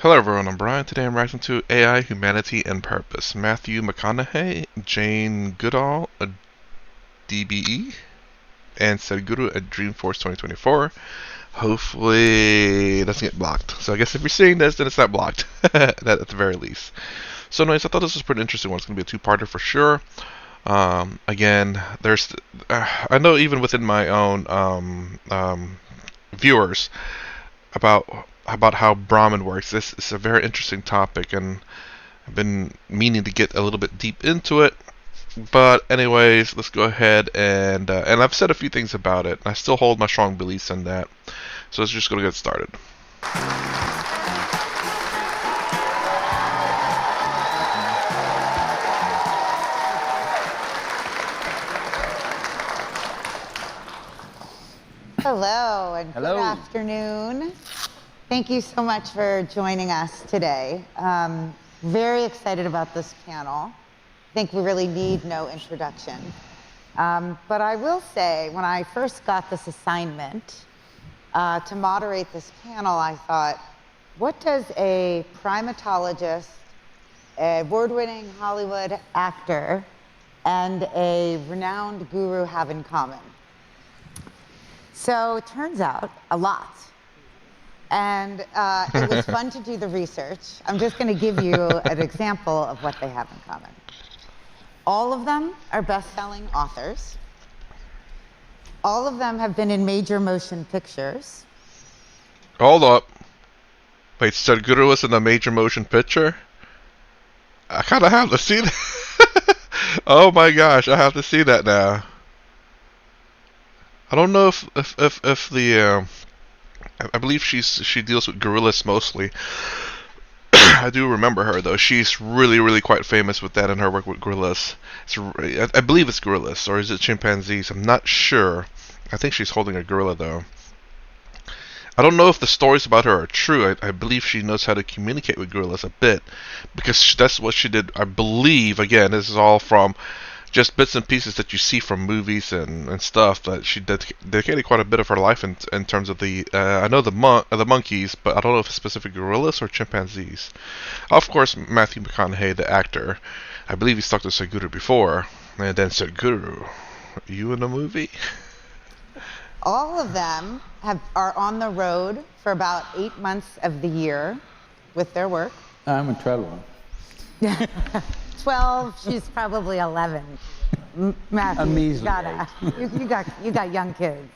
Hello everyone, I'm Brian. Today I'm reacting to AI, Humanity, and Purpose. Matthew McConaughey, Jane Goodall, a DBE, and Sadhguru at Dreamforce 2024. Hopefully it doesn't get blocked. So I guess if you're seeing this, then it's not blocked. That at the very least. So anyways, I thought this was a pretty interesting one. It's going to be a two-parter for sure. Again, I know even within my own viewers about how Brahman works. This is a very interesting topic, and I've been meaning to get a little bit deep into it. But anyways, let's go ahead and I've said a few things about it. I still hold my strong beliefs in that. So let's just go get started. Hello and Hello. Good afternoon. Thank you so much for joining us today. Very excited about this panel. I think we really need no introduction. But I will say, when I first got this assignment to moderate this panel, I thought, what does a primatologist, a award-winning Hollywood actor, and a renowned guru have in common? So it turns out a lot. And it was fun to do the research. I'm just going to give you an example of what they have in common. All of them are best-selling authors. All of them have been in major motion pictures. Hold up. Wait, Sadhguru was in a major motion picture? I kind of have to see that. Oh my gosh, I have to see that now. I don't know if the I believe she deals with gorillas mostly. I do remember her though. She's really quite famous with that in her work with gorillas. I believe it's gorillas, or is it chimpanzees? I'm not sure. I think she's holding a gorilla though. I don't know if the stories about her are true. I believe she knows how to communicate with gorillas a bit, because that's what she did. I believe, again, this is all from just bits and pieces that you see from movies and stuff, that she dedicated quite a bit of her life in terms of the I know the monkeys, but I don't know if it's specific gorillas or chimpanzees. Of course, Matthew McConaughey, the actor, I believe he's talked to Sadhguru before, and then Sadhguru, you in the movie? All of them are on the road for about 8 months of the year with their work. I'm a treadler. 12, she's probably 11. Matthew, A measly you got young kids.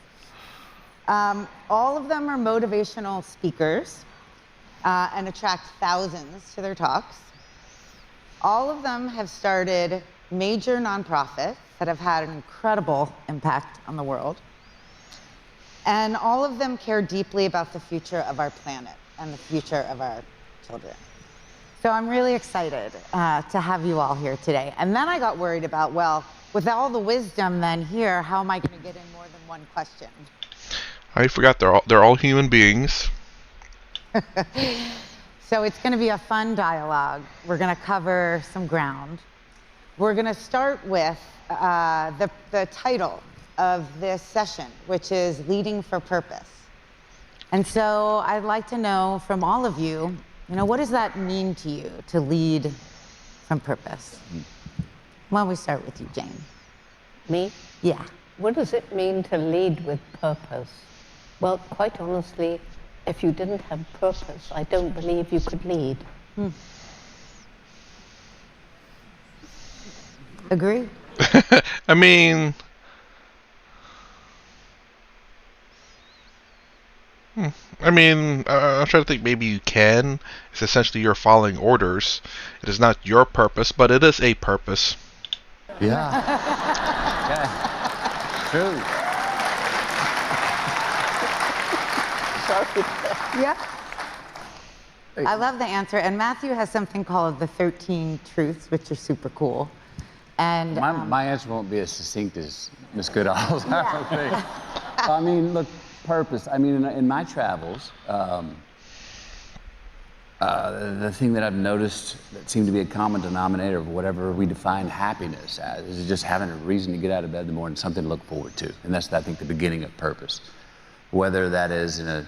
All of them are motivational speakers and attract thousands to their talks. All of them have started major nonprofits that have had an incredible impact on the world. And all of them care deeply about the future of our planet and the future of our children. So I'm really excited to have you all here today. And then I got worried about, well, with all the wisdom then here, how am I going to get in more than one question? I forgot they're all human beings. So it's going to be a fun dialogue. We're going to cover some ground. We're going to start with the title of this session, which is Leading for Purpose. And so I'd like to know from all of you, what does that mean to you, to lead from purpose? Why don't we start with you, Jane? Me? Yeah. What does it mean to lead with purpose? Well, quite honestly, if you didn't have purpose, I don't believe you could lead. Agree? I mean, I'm trying to think. Maybe you can. It's essentially you're following orders. It is not your purpose, but it is a purpose. Yeah. Yeah. True. Yeah. I love the answer. And Matthew has something called the 13 Truths, which are super cool. And My answer won't be as succinct as Ms. Goodall's. Yeah. Okay. I mean, look, purpose. I mean, in my travels, the thing that I've noticed that seemed to be a common denominator of whatever we define happiness as is just having a reason to get out of bed in the morning, something to look forward to. And that's, I think, the beginning of purpose. Whether that is in a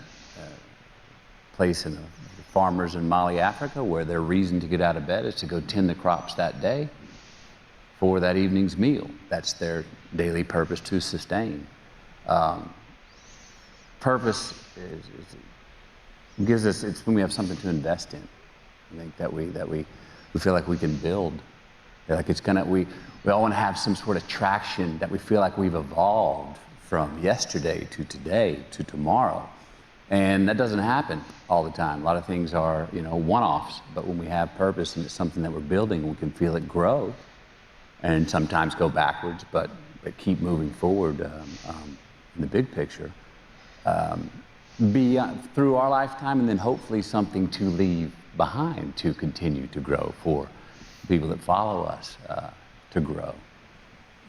place in the farmers in Mali, Africa, where their reason to get out of bed is to go tend the crops that day for that evening's meal. That's their daily purpose to sustain. Purpose gives us, it's when we have something to invest in. I think that we feel like we can build. Like it's gonna, we all want to have some sort of traction that we feel like we've evolved from yesterday to today to tomorrow. And that doesn't happen all the time. A lot of things are, one-offs, but when we have purpose and it's something that we're building, we can feel it grow and sometimes go backwards, but keep moving forward in the big picture. Through our lifetime, and then hopefully something to leave behind to continue to grow for people that follow us to grow.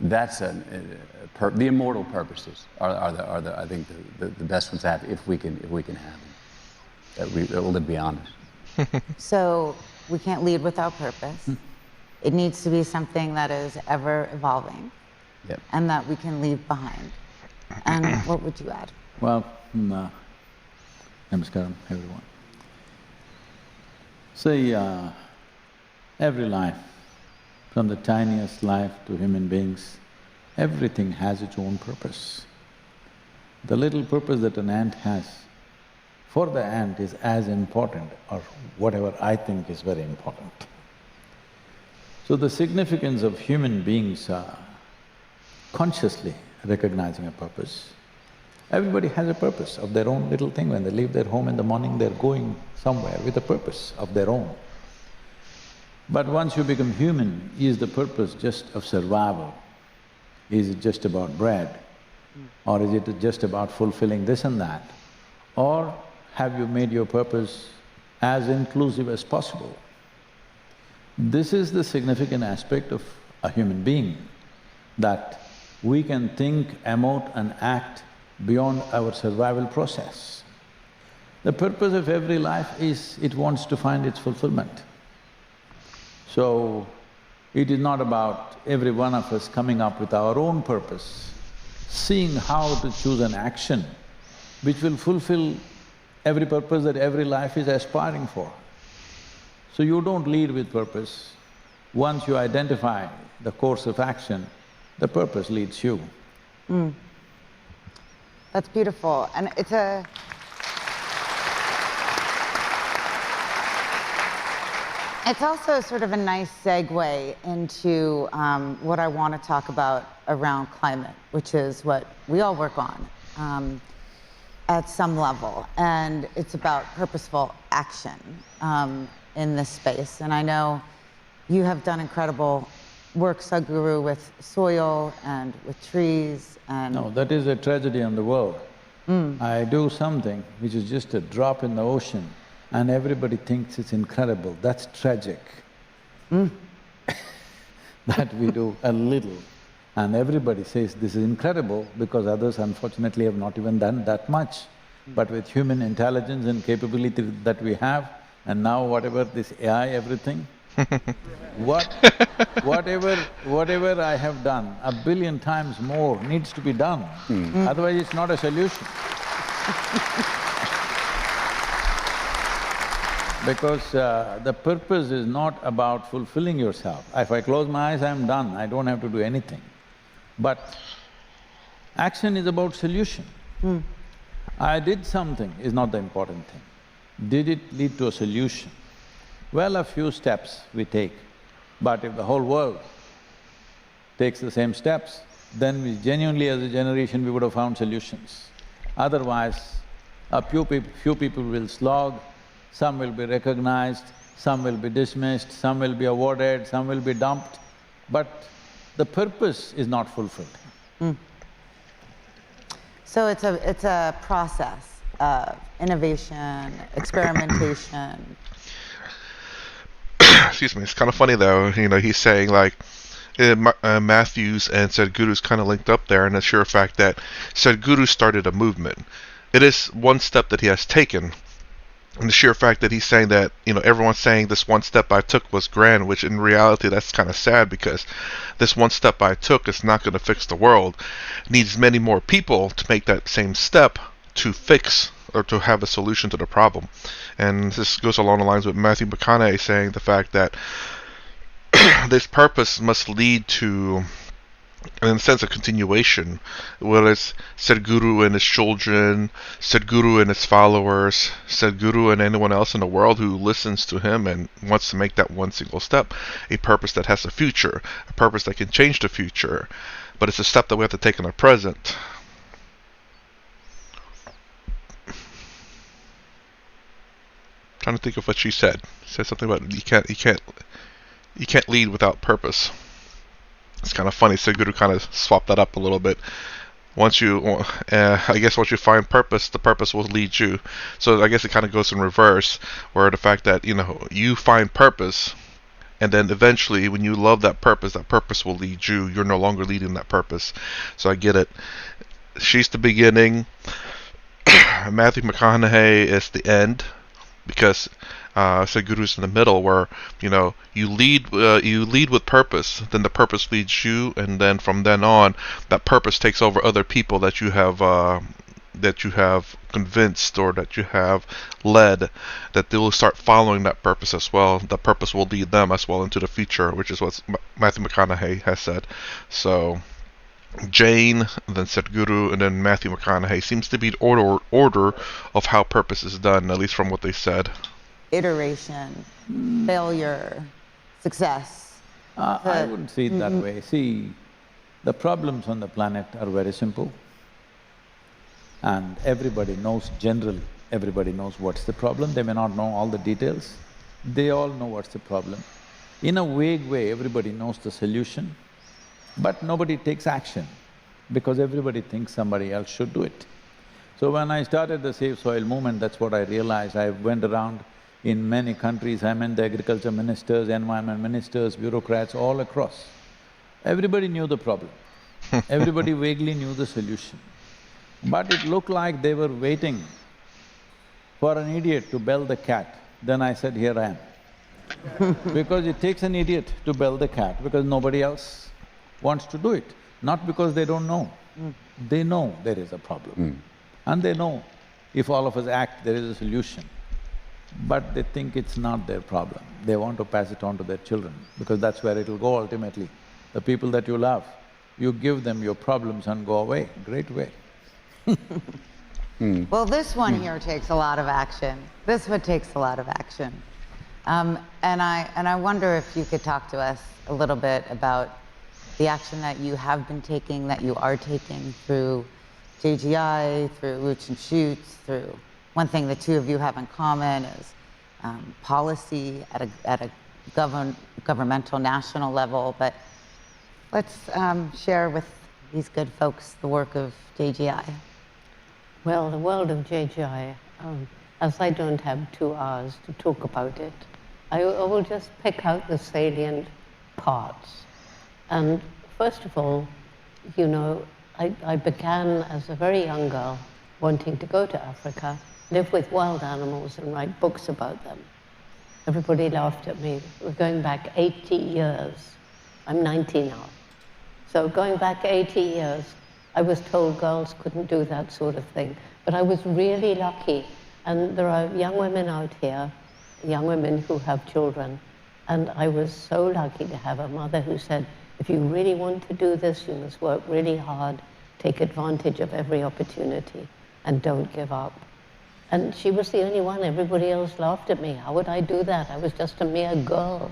That's the immortal purposes are the I think the best ones to have if we can have them. That will live beyond us. So we can't lead without purpose. It needs to be something that is ever evolving, Yep. and that we can leave behind. And what would you add? Well, namaskaram, everyone. See, every life, from the tiniest life to human beings, everything has its own purpose. The little purpose that an ant has, for the ant is as important or whatever I think is very important. So the significance of human beings consciously recognizing a purpose. Everybody has a purpose of their own little thing. When they leave their home in the morning, they're going somewhere with a purpose of their own. But once you become human, is the purpose just of survival? Is it just about bread? Or is it just about fulfilling this and that? Or have you made your purpose as inclusive as possible? This is the significant aspect of a human being, that we can think, emote and act beyond our survival process. The purpose of every life is it wants to find its fulfillment. So, it is not about every one of us coming up with our own purpose, seeing how to choose an action which will fulfill every purpose that every life is aspiring for. So you don't lead with purpose. Once you identify the course of action, the purpose leads you. That's beautiful, and it's also sort of a nice segue into what I want to talk about around climate, which is what we all work on at some level, and it's about purposeful action in this space. And I know you have done incredible work, Sadhguru, with soil and with trees and… No, that is a tragedy on the world. I do something which is just a drop in the ocean and everybody thinks it's incredible. That's tragic. That we do a little and everybody says this is incredible because others unfortunately have not even done that much. But with human intelligence and capability that we have, and now whatever this AI, everything, whatever I have done, 1 billion times more needs to be done. Otherwise it's not a solution. Because the purpose is not about fulfilling yourself. If I close my eyes, I'm done, I don't have to do anything. But action is about solution. I did something is not the important thing. Did it lead to a solution? Well, a few steps we take, but if the whole world takes the same steps, then we genuinely as a generation we would have found solutions. Otherwise, a few people will slog, some will be recognized, some will be dismissed, some will be awarded, some will be dumped, but the purpose is not fulfilled. So it's a process of innovation, experimentation. Excuse me, it's kind of funny though, he's saying like, Matthews and Sadhguru's kind of linked up there, and the sheer fact that Sadhguru started a movement. It is one step that he has taken, and the sheer fact that he's saying that, everyone's saying this one step I took was grand, which in reality that's kind of sad, because this one step I took is not going to fix the world. It needs many more people to make that same step to fix or to have a solution to the problem. And this goes along the lines with Matthew McConaughey saying the fact that this purpose must lead to, in a sense, a continuation, whether it's Sadhguru and his children, Sadhguru and his followers, Sadhguru and anyone else in the world who listens to him and wants to make that one single step, a purpose that has a future, a purpose that can change the future, but it's a step that we have to take in the present. Trying to think of what she said. She said something about you can't lead without purpose. It's kind of funny. Sadhguru kind of swapped that up a little bit. I guess once you find purpose, the purpose will lead you. So I guess it kind of goes in reverse, where the fact that you find purpose, and then eventually, when you love that purpose will lead you. You're no longer leading that purpose. So I get it. She's the beginning. Matthew McConaughey is the end, because Sadhguru's in the middle, where you lead with purpose, then the purpose leads you, and then from then on, that purpose takes over other people that you have convinced or that you have led, that they will start following that purpose as well. That purpose will lead them as well into the future, which is what Matthew McConaughey has said. So Jane, then Sadhguru, and then Matthew McConaughey seems to be the order of how purpose is done, at least from what they said. Iteration, failure, success. I wouldn't see it that way. See, the problems on the planet are very simple, and everybody knows, generally, everybody knows what's the problem. They may not know all the details. They all know what's the problem. In a vague way, everybody knows the solution, but nobody takes action because everybody thinks somebody else should do it. So when I started the Save Soil movement, that's what I realized. I went around in many countries, I met the agriculture ministers, environment ministers, bureaucrats all across. Everybody knew the problem. Everybody vaguely knew the solution. But it looked like they were waiting for an idiot to bell the cat. Then I said, here I am. Because it takes an idiot to bell the cat, because nobody else wants to do it. Not because they don't know. They know there is a problem. And they know if all of us act, there is a solution. But they think it's not their problem. They want to pass it on to their children, because that's where it'll go ultimately. The people that you love, you give them your problems and go away, great way. Well, this one here takes a lot of action. This one takes a lot of action. And I wonder if you could talk to us a little bit about the action that you have been taking, that you are taking through JGI, through Roots and Shoots, through… One thing the two of you have in common is policy at a governmental, national level. But let's share with these good folks the work of JGI. Well, the world of JGI, as I don't have 2 hours to talk about it, I will just pick out the salient parts. And first of all, I began as a very young girl wanting to go to Africa, live with wild animals and write books about them. Everybody laughed at me. We're going back 80 years. I'm 90 now. So going back 80 years, I was told girls couldn't do that sort of thing. But I was really lucky. And there are young women out here, young women who have children, and I was so lucky to have a mother who said, if you really want to do this, you must work really hard, take advantage of every opportunity, and don't give up. And she was the only one. Everybody else laughed at me. How would I do that? I was just a mere girl.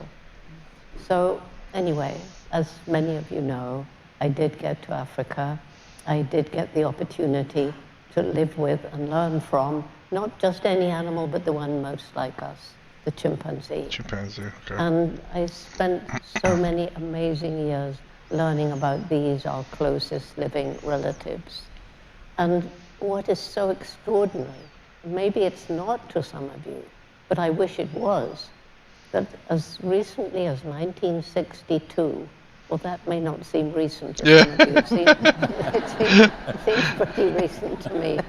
So anyway, as many of you know, I did get to Africa. I did get the opportunity to live with and learn from not just any animal, but the one most like us, the chimpanzee. Chimpanzee, okay. And I spent so many amazing years learning about these, our closest living relatives. And what is so extraordinary, maybe it's not to some of you, but I wish it was, that as recently as 1962, well, that may not seem recent to some of you. It seems pretty recent to me.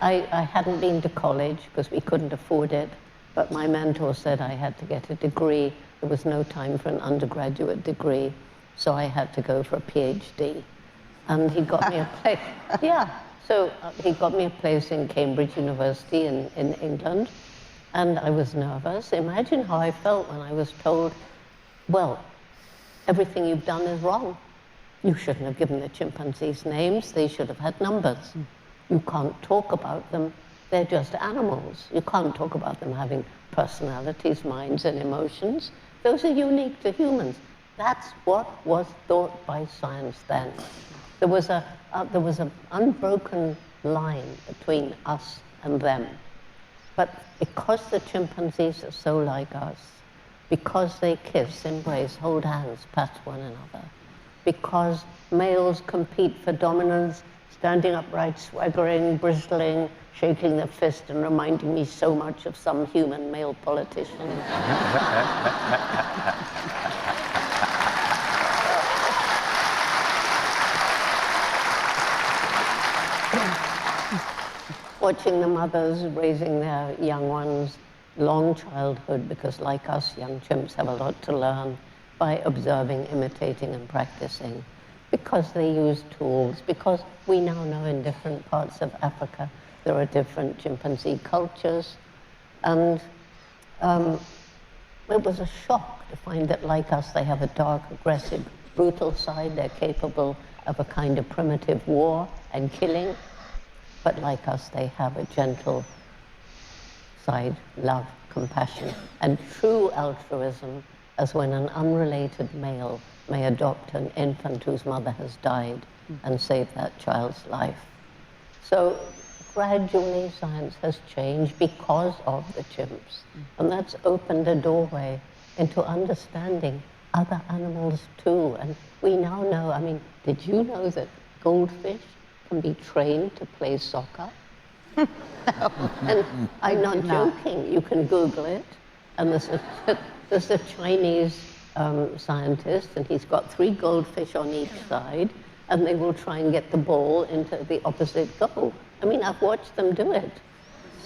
I hadn't been to college because we couldn't afford it, but my mentor said I had to get a degree. There was no time for an undergraduate degree, so I had to go for a PhD. And he got me a place. Yeah, So he got me a place in Cambridge University in England, and I was nervous. Imagine how I felt when I was told, well, everything you've done is wrong. You shouldn't have given the chimpanzees names. They should have had numbers. You can't talk about them. They're just animals. You can't talk about them having personalities, minds, and emotions. Those are unique to humans. That's what was thought by science then. There was an unbroken line between us and them. But because the chimpanzees are so like us, because they kiss, embrace, hold hands, pat one another, because males compete for dominance, standing upright, swaggering, bristling, shaking their fist, and reminding me so much of some human male politician. Watching the mothers raising their young ones, long childhood, because like us, young chimps have a lot to learn by observing, imitating, and practicing, because they use tools, because we now know in different parts of Africa there are different chimpanzee cultures. And it was a shock to find that, like us, they have a dark, aggressive, brutal side. They're capable of a kind of primitive war and killing. But like us, they have a gentle side, love, compassion, and true altruism, as when an unrelated male may adopt an infant whose mother has died and save that child's life. So gradually science has changed because of the chimps. And that's opened a doorway into understanding other animals too. And we now know, I mean, did you know that goldfish can be trained to play soccer? No. And I'm not joking. You can Google it. And there's a Chinese scientist, and he's got 3 goldfish on each side, and they will try and get the ball into the opposite goal. I mean, I've watched them do it.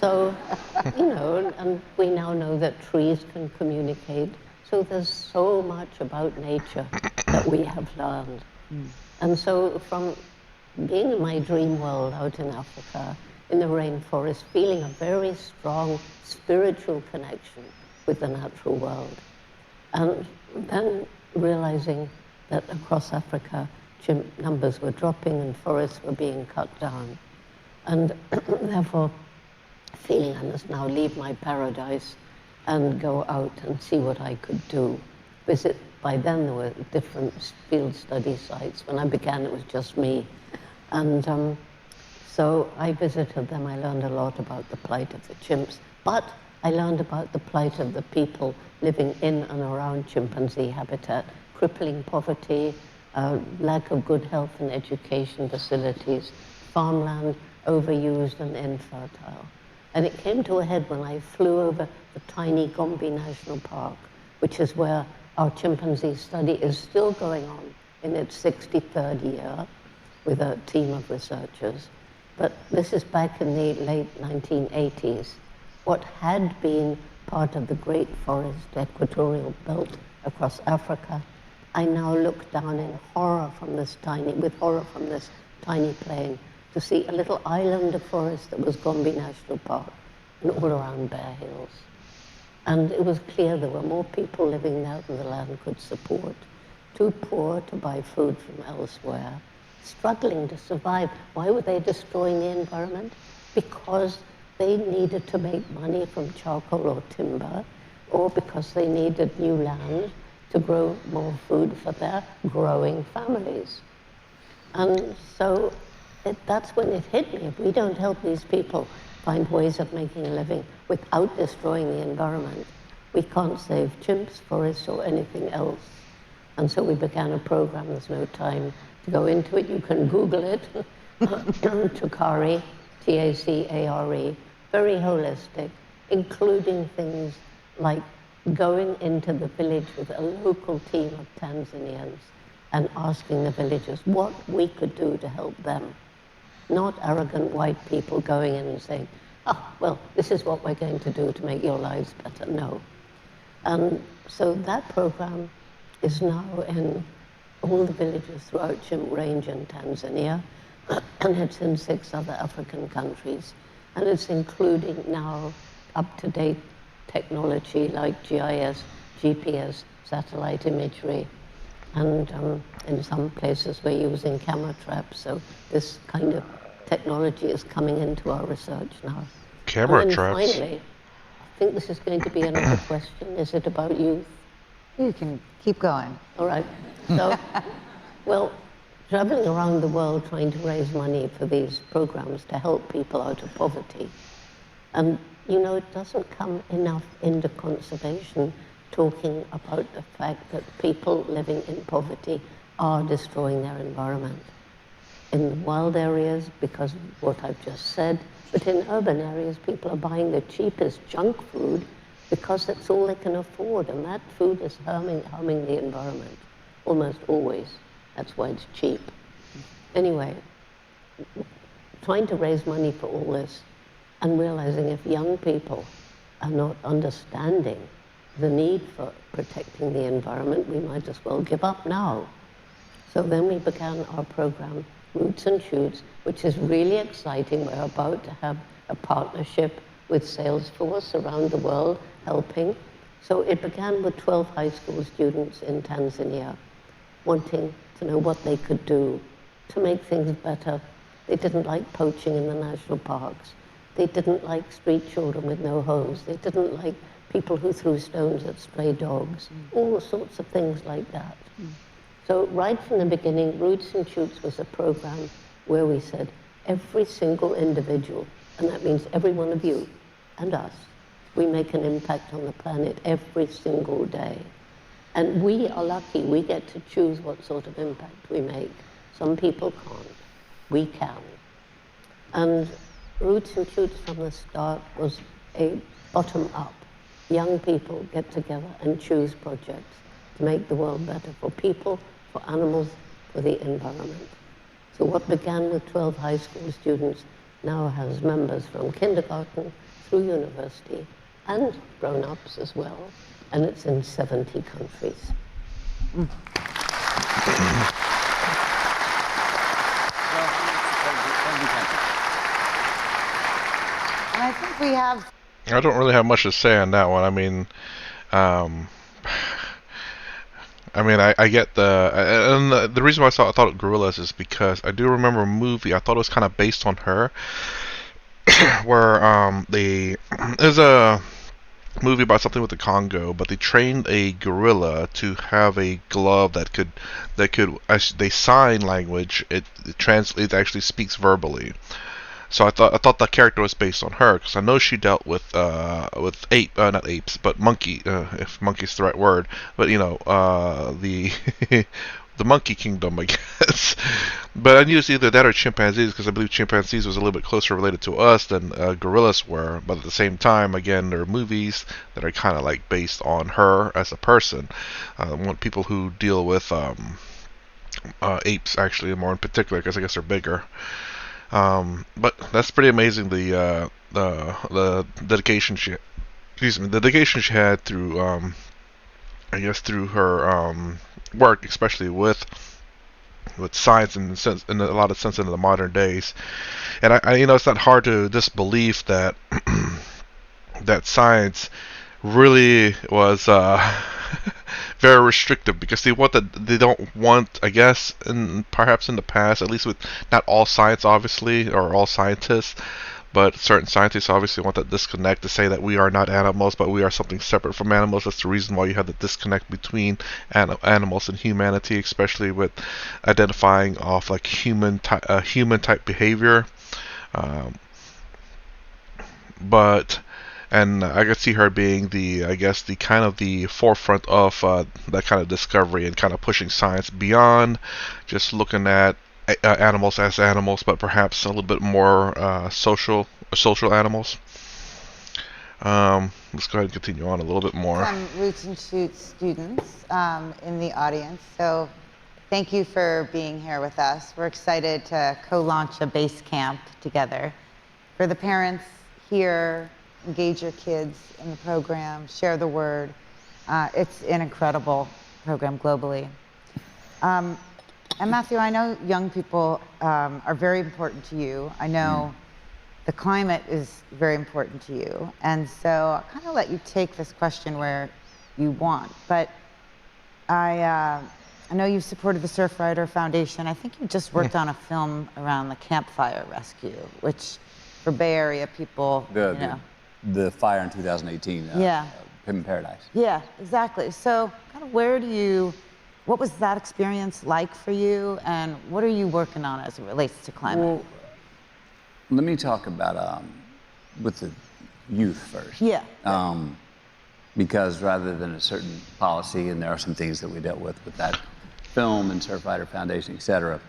So, you know, and we now know that trees can communicate. So there's so much about nature that we have learned. And so from being in my dream world out in Africa, in the rainforest, feeling a very strong spiritual connection with the natural world. And then realizing that across Africa, chimp numbers were dropping and forests were being cut down. And therefore, feeling I must now leave my paradise and go out and see what I could do. By then there were different field study sites. When I began, it was just me. And so I visited them. I learned a lot about the plight of the chimps, but I learned about the plight of the people living in and around chimpanzee habitat, crippling poverty, lack of good health and education facilities, farmland overused and infertile. And it came to a head when I flew over the tiny Gombe National Park, which is where our chimpanzee study is still going on in its 63rd year with a team of researchers. But this is back in the late 1980s. What had been part of the great forest equatorial belt across Africa, I now look down in horror from this tiny plane to see a little island of forest that was Gombe National Park and all around bare hills. And it was clear there were more people living there than the land could support, too poor to buy food from elsewhere, struggling to survive. Why were they destroying the environment? Because they needed to make money from charcoal or timber, or because they needed new land to grow more food for their growing families. And so that's when it hit me. If we don't help these people find ways of making a living without destroying the environment, we can't save chimps, forests, or anything else. And so we began a program. There's no time to go into it. You can Google it. Tacare, T-A-C-A-R-E. Very holistic, including things like going into the village with a local team of Tanzanians and asking the villagers what we could do to help them. Not arrogant white people going in and saying, oh, well, this is what we're going to do to make your lives better. No. And so that program is now in all the villages throughout Chimp Range in Tanzania. and it's in 6 other African countries. And it's including now up-to-date technology like GIS, GPS, satellite imagery, and in some places we're using camera traps. So this kind of technology is coming into our research now. Camera And then traps. finally, I think this is going to be another question. Is it about youth? You can keep going. All right. So, well, traveling around the world trying to raise money for these programs to help people out of poverty. And, you know, it doesn't come enough into conservation talking about the fact that people living in poverty are destroying their environment. In wild areas, because of what I've just said, but in urban areas, people are buying the cheapest junk food because that's all they can afford, and that food is harming the environment, almost always. That's why it's cheap. Anyway, trying to raise money for all this and realizing if young people are not understanding the need for protecting the environment, we might as well give up now. So then we began our program, Roots and Shoots, which is really exciting. We're about to have a partnership with Salesforce around the world helping. So it began with 12 high school students in Tanzania wanting to know what they could do to make things better. They didn't like poaching in the national parks. They didn't like street children with no homes. They didn't like people who threw stones at stray dogs, all sorts of things like that. So right from the beginning, Roots and Shoots was a program where we said every single individual, and that means every one of you and us, we make an impact on the planet every single day. And we are lucky, we get to choose what sort of impact we make. Some people can't, we can. And Roots and Shoots from the start was a bottom-up. Young people get together and choose projects to make the world better for people, for animals, for the environment. So what began with 12 high school students now has members from kindergarten through university and grown-ups as well, and it's in 70 countries. And I think we have. I don't really have much to say on that one. I get and the reason why I thought of gorillas is because I do remember a movie. I thought it was kind of based on her, where there's a movie about something with the Congo, but they trained a gorilla to have a glove that could they sign language. It actually speaks verbally. So I thought that character was based on her because I know she dealt with not apes, but monkey, if monkey's the right word, but the the monkey kingdom, I guess. But I knew it's either that or chimpanzees because I believe chimpanzees was a little bit closer related to us than gorillas were. But at the same time, again, there are movies that are kind of like based on her as a person. People who deal with apes actually more in particular because I guess they're bigger. But that's pretty amazing. The dedication the dedication she had through I guess through her work, especially with science and in a lot of sense in the modern days. And I it's not hard to disbelieve that that science really was very restrictive because they don't want, I guess, and perhaps in the past, at least with not all science obviously or all scientists, but certain scientists obviously want that disconnect to say that we are not animals, but we are something separate from animals. That's the reason why you have the disconnect between animals and humanity, especially with identifying off like human type behavior. Um, but and I could see her being I guess the kind of the forefront of that kind of discovery and kind of pushing science beyond just looking at animals as animals, but perhaps a little bit more social animals. Let's go ahead and continue on a little bit more. Some Roots and Shoots students in the audience, so thank you for being here with us. We're excited to co-launch a base camp together. For the parents here, engage your kids in the program, share the word. It's an incredible program globally. And Matthew, I know young people are very important to you. I know the climate is very important to you. And so I'll kind of let you take this question where you want. But I know you've supported the Surfrider Foundation. I think you just worked on a film around the campfire rescue, which for Bay Area people, The fire in 2018. Yeah. Pim Paradise. Yeah, exactly. So kind of what was that experience like for you, and what are you working on as it relates to climate? Well, let me talk about with the youth first. Yeah. Because rather than a certain policy, and there are some things that we dealt with that film and Surfrider Foundation, et cetera.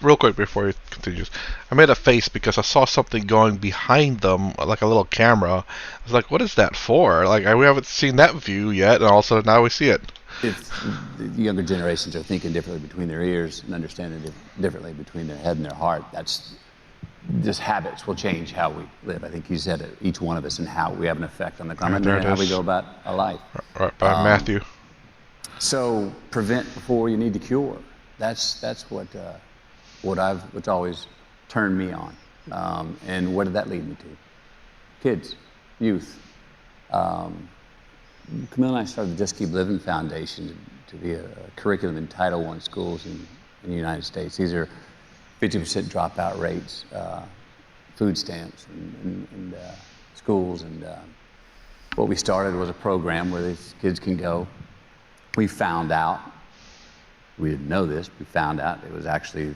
Real quick before you continue, I made a face because I saw something going behind them, like a little camera. I was like, "What is that for?" Like, we haven't seen that view yet, and also now we see it. It's the younger generations are thinking differently between their ears and understanding differently between their head and their heart. That's just habits will change how we live. I think you said it, each one of us, and how we have an effect on the climate and how we go about our life. Right, by Matthew. So prevent before you need to cure. That's what's always turned me on. And what did that lead me to? Kids, youth. Camille and I started the Just Keep Living Foundation to be a curriculum in Title I schools in the United States. These are 50% dropout rates, food stamps, and schools. And what we started was a program where these kids can go. We found out, we didn't know this, we found out it was actually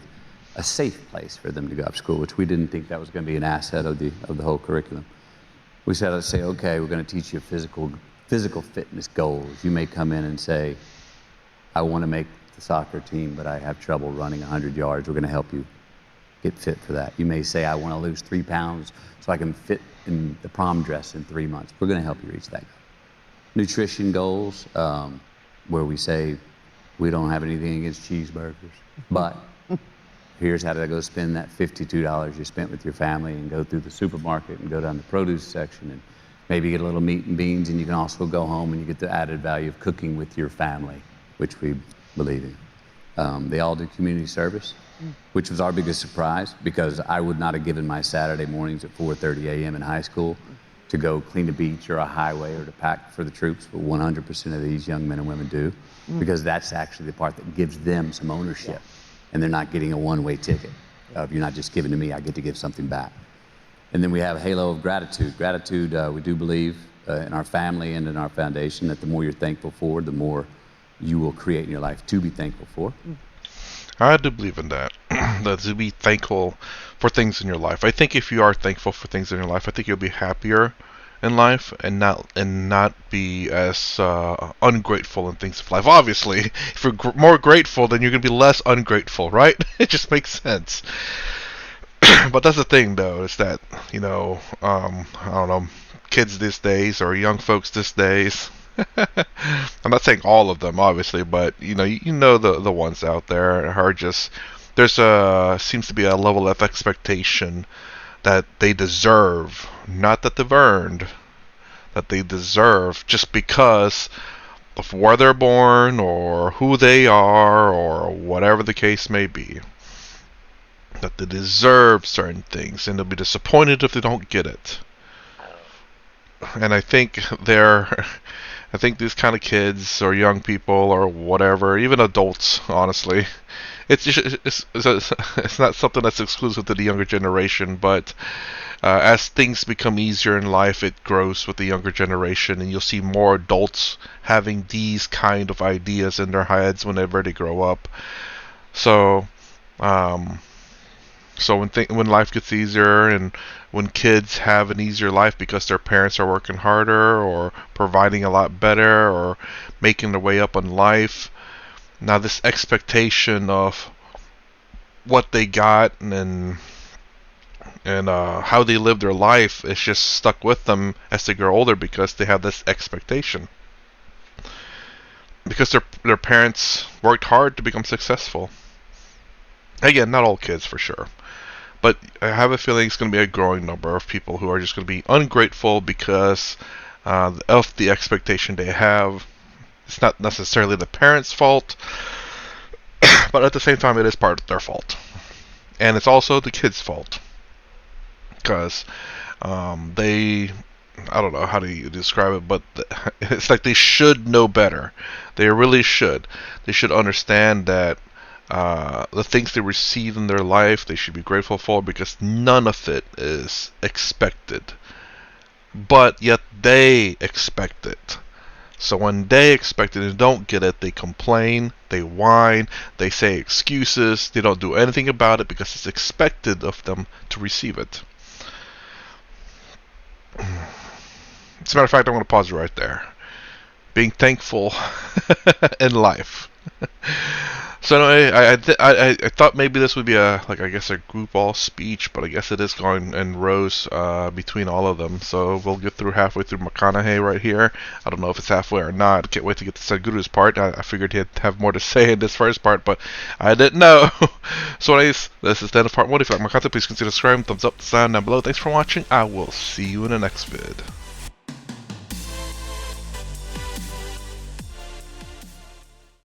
a safe place for them to go to school, which we didn't think that was going to be an asset of the whole curriculum. We said, let's say, okay, we're going to teach you physical fitness goals. You may come in and say, I want to make the soccer team, but I have trouble running 100 yards. We're going to help you get fit for that. You may say, I want to lose 3 pounds so I can fit in the prom dress in 3 months. We're going to help you reach that goal. Nutrition goals, where we say, we don't have anything against cheeseburgers, but here's how to go spend that $52 you spent with your family and go through the supermarket and go down the produce section and maybe get a little meat and beans, and you can also go home and you get the added value of cooking with your family, which we believe in. They all do community service, which was our biggest surprise, because I would not have given my Saturday mornings at 4:30 a.m. in high school to go clean a beach or a highway or to pack for the troops, but 100% of these young men and women do, because that's actually the part that gives them some ownership. And they're not getting a one-way ticket. You're not just giving to me, I get to give something back. And then we have a halo of gratitude. Gratitude, we do believe in our family and in our foundation that the more you're thankful for, the more you will create in your life to be thankful for. I do believe in that. That to be thankful for things in your life. I think if you are thankful for things in your life, I think you'll be happier in life and not be as ungrateful in things of life. Obviously, if you're more grateful, then you're gonna be less ungrateful, right? It just makes sense. But that's the thing, though, is that I don't know, kids these days or young folks these days. I'm not saying all of them, obviously, but you know the ones out there are just seems to be a level of expectation that they deserve, not that they've earned, that they deserve just because of where they're born or who they are or whatever the case may be. That they deserve certain things and they'll be disappointed if they don't get it. And I think these kind of kids or young people or whatever, even adults, honestly, it's not something that's exclusive to the younger generation, but as things become easier in life, it grows with the younger generation, and you'll see more adults having these kind of ideas in their heads whenever they grow up. So when life gets easier and when kids have an easier life because their parents are working harder or providing a lot better or making their way up in life, now this expectation of what they got and how they live their life is just stuck with them as they grow older because they have this expectation. Because their parents worked hard to become successful. Again, not all kids for sure. But I have a feeling it's going to be a growing number of people who are just going to be ungrateful because of the expectation they have. It's not necessarily the parents' fault. But at the same time, it is part of their fault, and it's also the kids' fault because they, I don't know how do you describe it, but it's like they should know better. They really should. They should understand that the things they receive in their life, they should be grateful for because none of it is expected. But yet they expect it. So when they expect it and don't get it, they complain, they whine, they say excuses, they don't do anything about it because it's expected of them to receive it. As a matter of fact, I'm going to pause right there. Being thankful in life. So anyway, I thought maybe this would be a group all speech, but I guess it is going in rows between all of them. So we'll get through halfway through McConaughey right here. I don't know if it's halfway or not. Can't wait to get to Sadhguru's part. I figured he'd have more to say in this first part, but I didn't know. So anyways, this is the end of part 1. If you like my content, please consider subscribing, thumbs up, the sign down below. Thanks for watching. I will see you in the next vid.